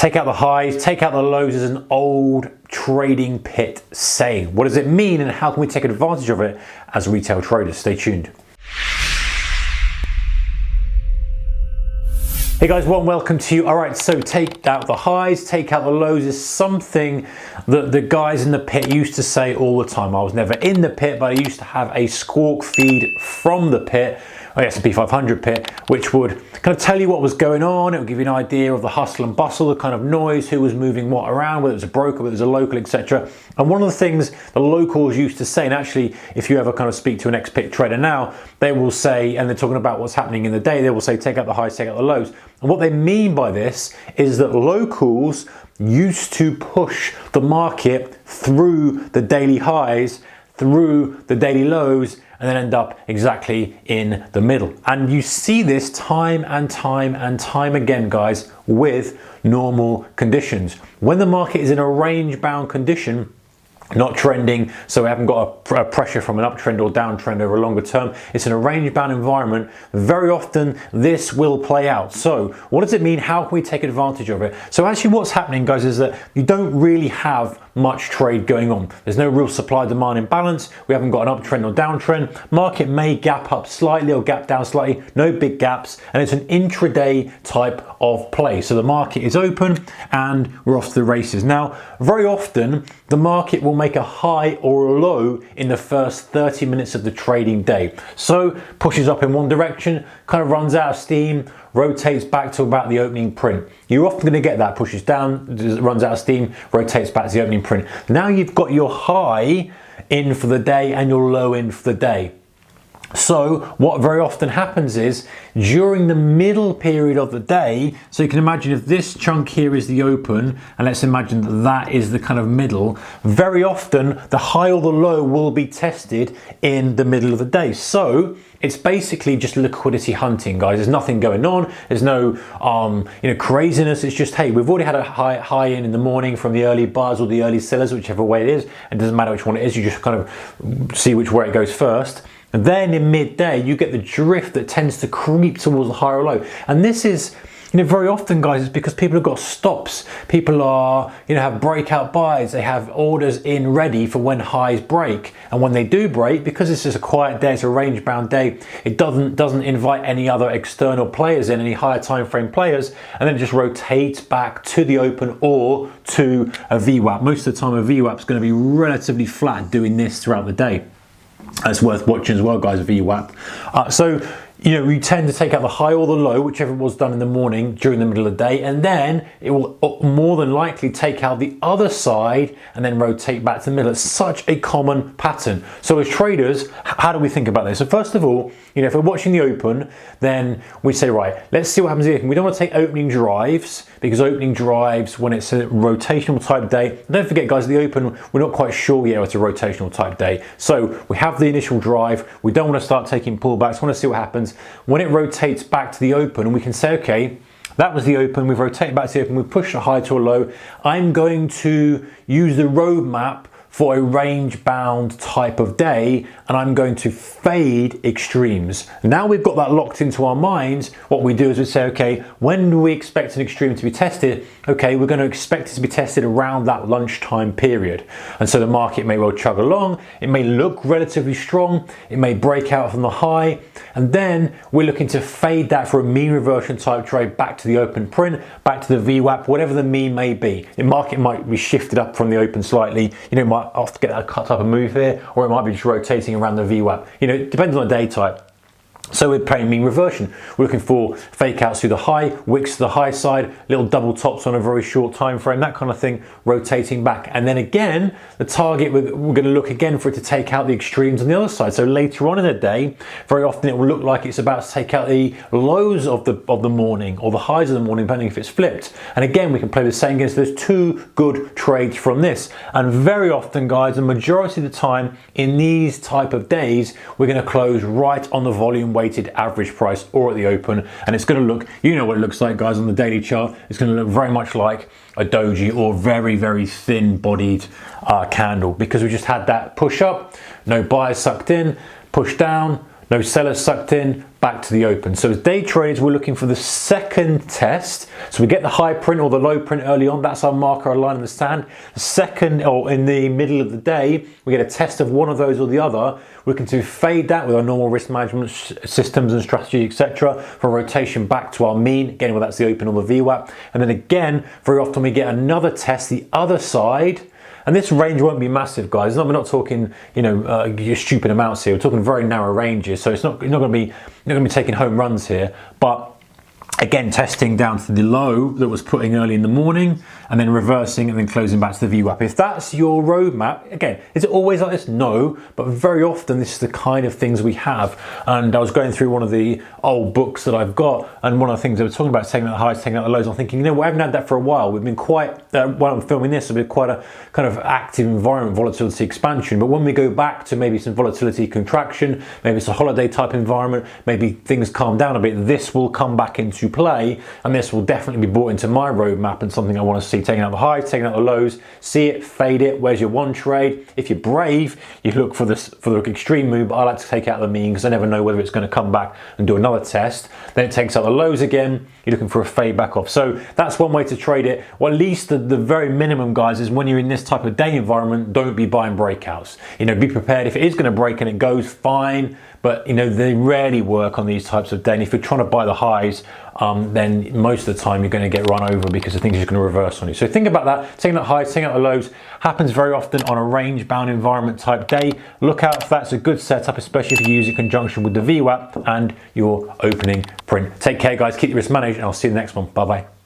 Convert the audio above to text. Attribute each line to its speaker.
Speaker 1: Take out the highs, take out the lows is an old trading pit saying. What does it mean and how can we take advantage of it as retail traders? Stay tuned. Hey guys, welcome to you. All right, so take out the highs, take out the lows is something that the guys in the pit used to say all the time. I was never in the pit, but I used to have a squawk feed from the pit, the S&P 500 pit, which would kind of tell you what was going on. It would give you an idea of the hustle and bustle, the kind of noise, who was moving what around, whether it was a broker, whether it was a local, etc. And one of the things the locals used to say, and actually if you ever kind of speak to an ex-pit trader now, they will say, and they're talking about what's happening in the day, they will say take out the highs, take out the lows. And what they mean by this is that locals used to push the market through the daily highs, through the daily lows, and then end up exactly in the middle. And you see this time and time and time again, guys, with normal conditions. When the market is in a range-bound condition, not trending, so we haven't got a pressure from an uptrend or downtrend over a longer term, it's in a range-bound environment, very often this will play out. So what does it mean? How can we take advantage of it? So actually what's happening, guys, is that you don't really have much trade going on. There's no real supply-demand imbalance. We haven't got an uptrend or downtrend. Market may gap up slightly or gap down slightly, no big gaps, and it's an intraday type of play. So the market is open and we're off to the races. Now, very often the market will make a high or a low in the first 30 minutes of the trading day. So pushes up in one direction, kind of runs out of steam, rotates back to about the opening print. You're often going to get that, pushes down, runs out of steam, rotates back to the opening print. Now you've got your high in for the day and your low in for the day. So what very often happens is during the middle period of the day, so you can imagine if this chunk here is the open, and let's imagine that that is the kind of middle, very often the high or the low will be tested in the middle of the day. So it's basically just liquidity hunting, guys. There's nothing going on. There's no craziness. It's just, hey, we've already had a high in the morning from the early buyers or the early sellers, whichever way it is. It doesn't matter which one it is. You just kind of see which way it goes first. And then in midday, you get the drift that tends to creep towards the higher or low. And this is, very often, guys, it's because people have got stops. People are, have breakout buys. They have orders in ready for when highs break. And when they do break, because this is a quiet day, it's a range-bound day, it doesn't invite any other external players in, any higher time frame players, and then it just rotates back to the open or to a VWAP. Most of the time, a VWAP is going to be relatively flat doing this throughout the day. It's worth watching as well, guys, VWAP. So you tend to take out the high or the low, whichever was done in the morning during the middle of the day, and then it will more than likely take out the other side and then rotate back to the middle. It's such a common pattern. So as traders, how do we think about this? So first of all, if we're watching the open, then we say, right, let's see what happens here. We don't want to take opening drives, because opening drives, when it's a rotational type day, don't forget, guys, the open, we're not quite sure yet it's a rotational type day. So we have the initial drive. We don't want to start taking pullbacks. We want to see what happens. When it rotates back to the open, and we can say, okay, that was the open, we've rotated back to the open, we push a high to a low. I'm going to use the roadmap for a range bound type of day, and I'm going to fade extremes. Now we've got that locked into our minds. What we do is we say, okay, when do we expect an extreme to be tested? Okay, we're going to expect it to be tested around that lunchtime period. And so the market may well chug along, it may look relatively strong, it may break out from the high, and then we're looking to fade that for a mean reversion type trade back to the open print, back to the VWAP, whatever the mean may be. The market might be shifted up from the open slightly, it might have to get that cut type of move here, or it might be just rotating around the VWAP. It depends on the day type. So we're playing mean reversion. We're looking for fake outs through the high, wicks to the high side, little double tops on a very short time frame, that kind of thing, rotating back. And then again, the target, we're going to look again for it to take out the extremes on the other side. So later on in the day, very often it will look like it's about to take out the lows of the morning or the highs of the morning, depending if it's flipped. And again, we can play the same game. So there's two good trades from this. And very often, guys, the majority of the time in these type of days, we're going to close right on the volume weighted average price or at the open, and it's going to look, what it looks like, guys, on the daily chart. It's going to look very much like a doji or very, very thin bodied candle, because we just had that push up, no buyers sucked in, push down, no sellers sucked in, back to the open. So as day traders, we're looking for the second test. So we get the high print or the low print early on. That's our marker, our line in the sand. The second, or in the middle of the day, we get a test of one of those or the other. We can to fade that with our normal risk management systems and strategy, etc. for rotation back to our mean, again, whether that's the open or the VWAP. And then again, very often we get another test the other side. And this range won't be massive, guys. We're not talking, stupid amounts here. We're talking very narrow ranges, so you're not going to be taking home runs here. But again, testing down to the low that was putting early in the morning, and then reversing and then closing back to the VWAP. If that's your roadmap, again, is it always like this? No, but very often this is the kind of things we have. And I was going through one of the old books that I've got, and one of the things they were talking about, taking out the highs, taking out the lows. I'm thinking, we haven't had that for a while. We've been quite, while I'm filming this, we've been quite a kind of active environment, volatility expansion. But when we go back to maybe some volatility contraction, maybe it's a holiday type environment, maybe things calm down a bit, this will come back into play, and this will definitely be brought into my roadmap and something I want to see, taking out the highs, taking out the lows, see it, fade it. Where's your one trade? If you're brave, you look for the extreme move, but I like to take out the mean because I never know whether it's going to come back and do another test. Then it takes out the lows again, you're looking for a fade back off. So that's one way to trade it, or at least the very minimum, guys, is when you're in this type of day environment, don't be buying breakouts. Be prepared. If it is going to break and it goes, fine, but they rarely work on these types of day. And if you're trying to buy the highs, then most of the time you're going to get run over because the thing's just going to reverse on you. So think about that. Taking out highs, taking out the lows happens very often on a range bound environment type day. Look out for that. It's a good setup, especially if you use it in conjunction with the VWAP and your opening print. Take care, guys. Keep your risk managed, and I'll see you in the next one. Bye bye.